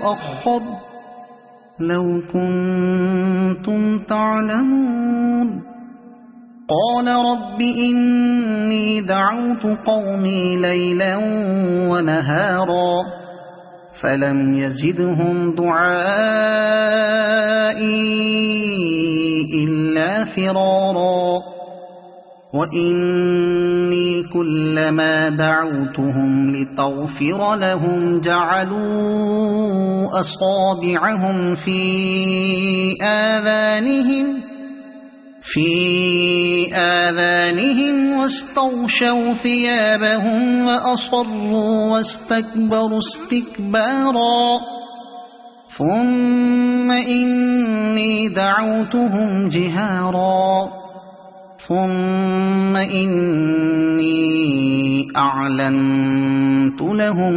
يؤخر لو كنتم تعلمون قال رب إني دعوت قومي ليلا ونهارا فلم يزدهم دعائي إلا فرارا وإني كلما دعوتهم لتغفر لهم جعلوا أصابعهم في آذانهم واستغشوا ثيابهم وأصروا واستكبروا استكبارا ثم إني دعوتهم جهارا ثم إني أعلنت لهم